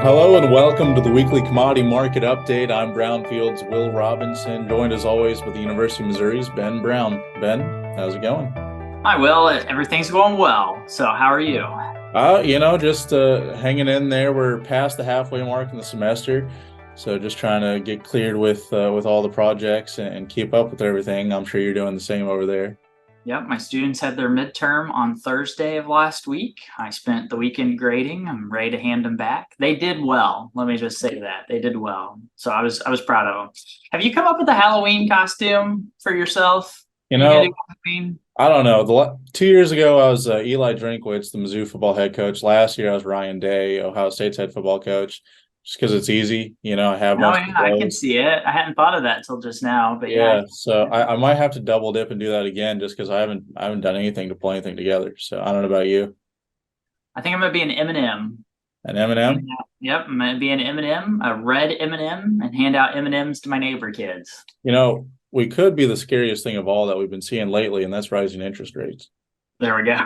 Hello and welcome to the weekly commodity market update. I'm Brownfield's Will Robinson, joined as always with the University of Missouri's Ben Brown. Ben, how's it going? Hi, Will. Everything's going well. So, how are you? Just hanging in there. We're past the halfway mark in the semester, so just trying to get cleared with all the projects and keep up with everything. I'm sure you're doing the same over there. Yep, my students had their midterm on Thursday of last week. I spent the weekend grading. I'm ready to hand them back. They did well. Let me just say that they did well. So I was proud of them. Have you come up with a Halloween costume for yourself? You Are you gonna do know, Halloween? I don't know. 2 years ago, I was Eli Drinkwitz, the Mizzou football head coach. Last year, I was Ryan Day, Ohio State's head football coach, just because it's easy. I have Oh most yeah, of I can those. see it. I hadn't thought of that till just now, but yeah, Yeah, so I might have to double dip and do that again, just because I haven't done anything to pull anything together. So I don't know about you. I think I'm gonna be an M&M. An M&M? Yep, I'm gonna be an M&M, a red M&M, and hand out M&Ms to my neighbor kids. We could be the scariest thing of all that we've been seeing lately, and that's rising interest rates. There we go.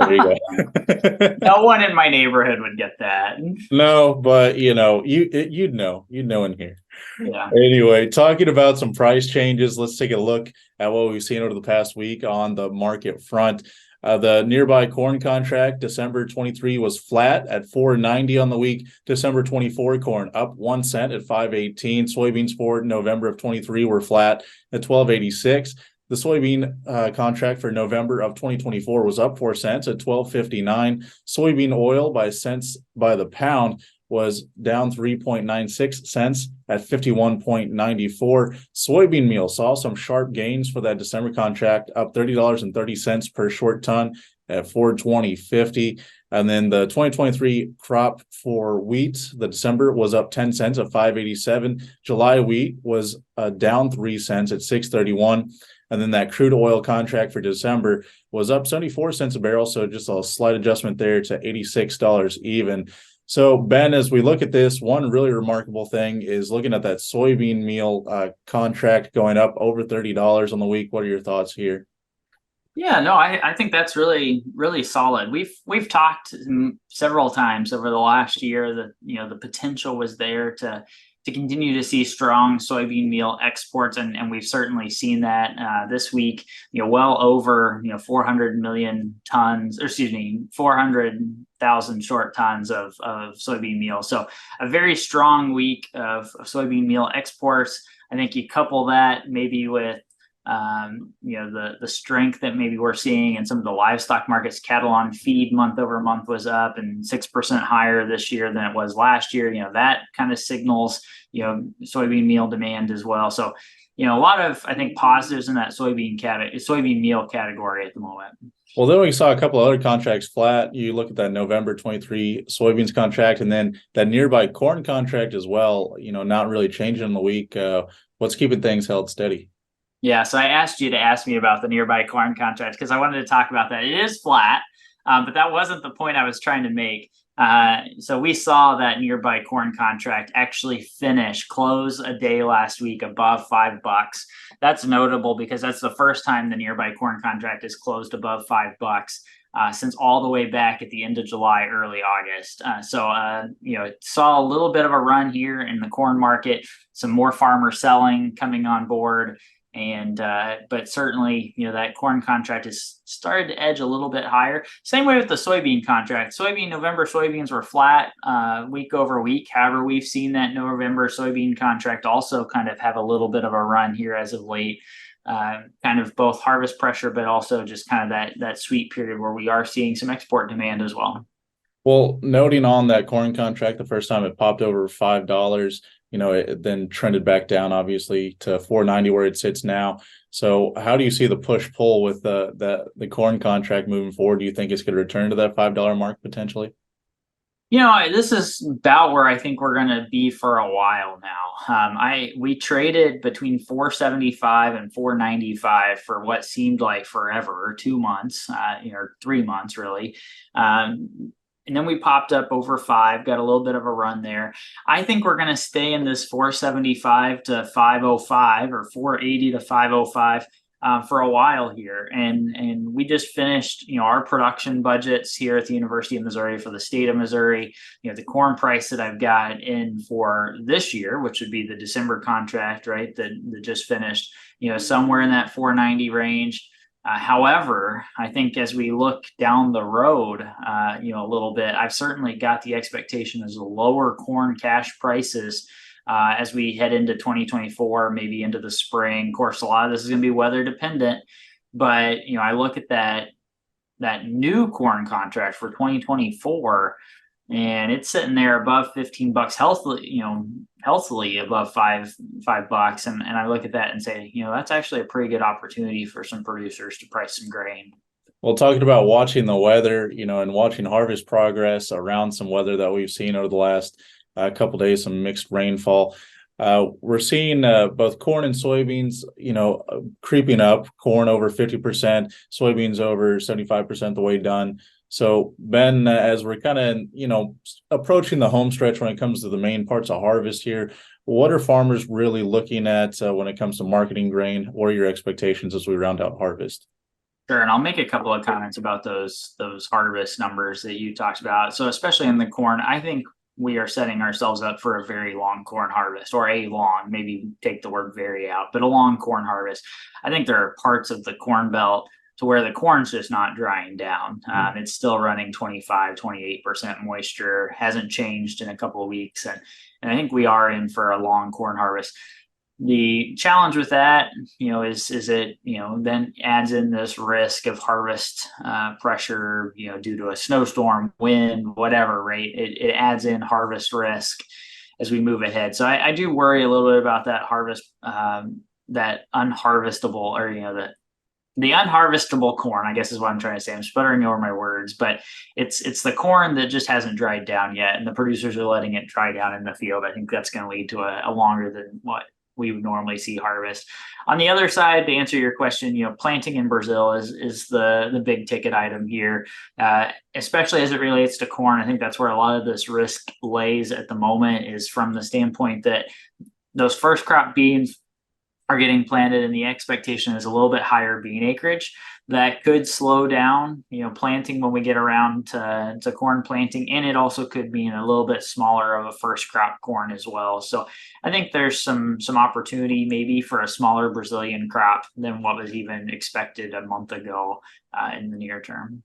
There you go. No one in my neighborhood would get that. No, but you'd know in here. Yeah. Anyway, talking about some price changes, let's take a look at what we've seen over the past week on the market front. The nearby corn contract, December 23, was flat at 4.90 on the week. December 24 corn up 1 cent at 5.18. Soybeans for November of 23 were flat at 12.86. The soybean contract for November of 2024 was up 4 cents at 12.59. Soybean oil by cents by the pound was down 3.96 cents at 51.94. Soybean meal saw some sharp gains for that December contract, up $30.30 per short ton at 420.50. And then the 2023 crop for wheat, the December was up 10 cents at 5.87. July wheat was down 3 cents at 6.31. And then that crude oil contract for December was up 74 cents a barrel. So just a slight adjustment there to $86 even. So, Ben, as we look at this, one really remarkable thing is looking at that soybean meal contract going up over $30 on the week. What are your thoughts here? Yeah, no, I think that's really, really solid. We've talked several times over the last year that the potential was there to continue to see strong soybean meal exports, and we've certainly seen that this week. Well over 400 million tons, or excuse me, 400,000 short tons of soybean meal. So a very strong week of soybean meal exports. I think you couple that maybe with the strength that maybe we're seeing in some of the livestock markets. Cattle on feed month over month was up and 6% higher this year than it was last year. That kind of signals soybean meal demand as well. So a lot of, I think, positives in that soybean meal category at the moment. Well, then we saw a couple of other contracts flat. You look at that November 23 soybeans contract and then that nearby corn contract as well, not really changing in the week. What's keeping things held steady? Yeah, so I asked you to ask me about the nearby corn contract because I wanted to talk about that. It is flat, but that wasn't the point I was trying to make. So we saw that nearby corn contract actually close a day last week above $5. That's notable because that's the first time the nearby corn contract is closed above $5 since all the way back at the end of July, early August. It saw a little bit of a run here in the corn market, some more farmer selling coming on board. But certainly, that corn contract has started to edge a little bit higher. Same way with the soybean contract. November soybeans were flat week over week. However, we've seen that November soybean contract also kind of have a little bit of a run here as of late. Kind of both harvest pressure, but also just kind of that sweet period where we are seeing some export demand as well. Well, noting on that corn contract, the first time it popped over $5, it then trended back down, obviously, to 4.90 where it sits now. So how do you see the push-pull with the corn contract moving forward? Do you think it's going to return to that $5 mark potentially? This is about where I think we're going to be for a while now. We traded between 475 and 495 for what seemed like forever, 2 months, or 3 months really. And then we popped up over 5, got a little bit of a run there. I think we're going to stay in this 475 to 505 or 480 to 505 for a while here. And we just finished, our production budgets here at the University of Missouri for the state of Missouri. The corn price that I've got in for this year, which would be the December contract, right, that just finished, somewhere in that 490 range. However, I think as we look down the road, a little bit, I've certainly got the expectation as lower corn cash prices as we head into 2024, maybe into the spring. Of course, a lot of this is going to be weather dependent, but I look at that new corn contract for 2024, and it's sitting there above $15 healthily above $5. And I look at that and say, that's actually a pretty good opportunity for some producers to price some grain. Well, talking about watching the weather, and watching harvest progress around some weather that we've seen over the last couple of days, some mixed rainfall. We're seeing both corn and soybeans, creeping up. Corn over 50%, soybeans over 75% the way done. So, Ben, as we're kind of, approaching the home stretch when it comes to the main parts of harvest here, what are farmers really looking at when it comes to marketing grain? What are your expectations as we round out harvest? Sure, and I'll make a couple of comments about those harvest numbers that you talked about. So, especially in the corn, I think we are setting ourselves up for a very long corn harvest, or maybe take the word very out, but a long corn harvest. I think there are parts of the corn belt to where the corn's just not drying down. It's still running 28% moisture, hasn't changed in a couple of weeks. And I think we are in for a long corn harvest. The challenge with that, is it, then adds in this risk of harvest pressure, due to a snowstorm, wind, whatever, right? It adds in harvest risk as we move ahead. So I do worry a little bit about that harvest, that unharvestable, or, the unharvestable corn, I guess is what I'm trying to say. I'm sputtering over my words, but it's the corn that just hasn't dried down yet, and the producers are letting it dry down in the field. I think that's going to lead to a longer than what we would normally see harvest. On the other side, to answer your question, planting in Brazil is the big ticket item here, especially as it relates to corn. I think that's where a lot of this risk lays at the moment, is from the standpoint that those first crop beans are getting planted, and the expectation is a little bit higher bean acreage. That could slow down, planting when we get around to corn planting, and it also could mean a little bit smaller of a first crop corn as well. So I think there's some opportunity maybe for a smaller Brazilian crop than what was even expected a month ago in the near term.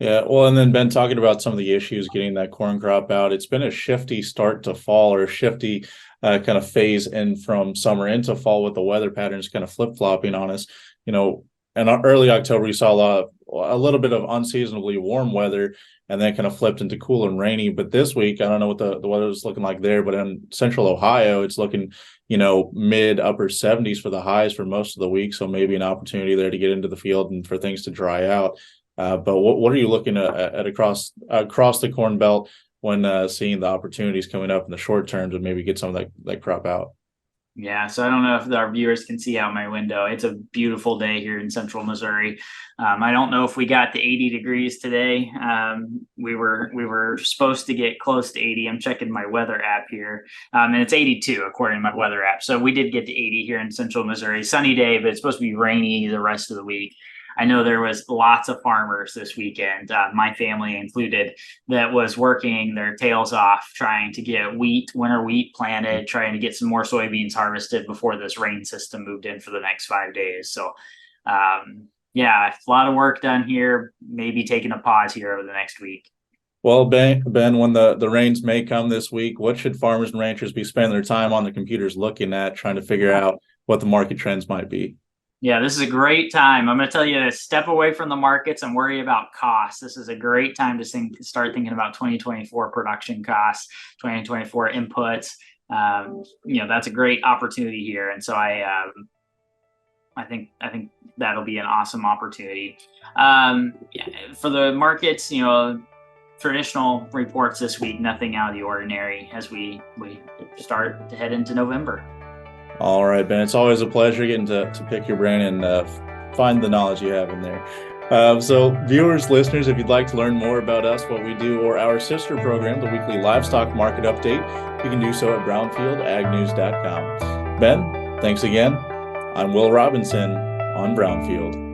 Yeah, well, and then Ben, talking about some of the issues getting that corn crop out, it's been a shifty start to fall, or a shifty kind of phase in from summer into fall, with the weather patterns kind of flip-flopping on us. In early October, we saw a little bit of unseasonably warm weather, and then kind of flipped into cool and rainy. But this week, I don't know what the weather is looking like there, but in central Ohio, it's looking, mid upper 70s for the highs for most of the week. So maybe an opportunity there to get into the field and for things to dry out. But what are you looking at across the Corn Belt when seeing the opportunities coming up in the short term to maybe get some of that crop out? Yeah, so I don't know if our viewers can see out my window. It's a beautiful day here in central Missouri. I don't know if we got to 80 degrees today. We were supposed to get close to 80. I'm checking my weather app here, and it's 82 according to my weather app. So we did get to 80 here in central Missouri. Sunny day, but it's supposed to be rainy the rest of the week. I know there was lots of farmers this weekend, my family included, that was working their tails off trying to get winter wheat planted, trying to get some more soybeans harvested before this rain system moved in for the next 5 days. So, yeah, a lot of work done here, maybe taking a pause here over the next week. Well, Ben, when the rains may come this week, what should farmers and ranchers be spending their time on the computers looking at, trying to figure out what the market trends might be? Yeah, this is a great time. I'm going to tell you to step away from the markets and worry about costs. This is a great time to start thinking about 2024 production costs, 2024 inputs. That's a great opportunity here. And so I think that'll be an awesome opportunity. For the markets, traditional reports this week, nothing out of the ordinary as we start to head into November. All right, Ben, it's always a pleasure getting to pick your brain and find the knowledge you have in there. So viewers, listeners, if you'd like to learn more about us, what we do, or our sister program, the weekly livestock market update, you can do so at brownfieldagnews.com. Ben, thanks again. I'm Will Robinson. on Brownfield.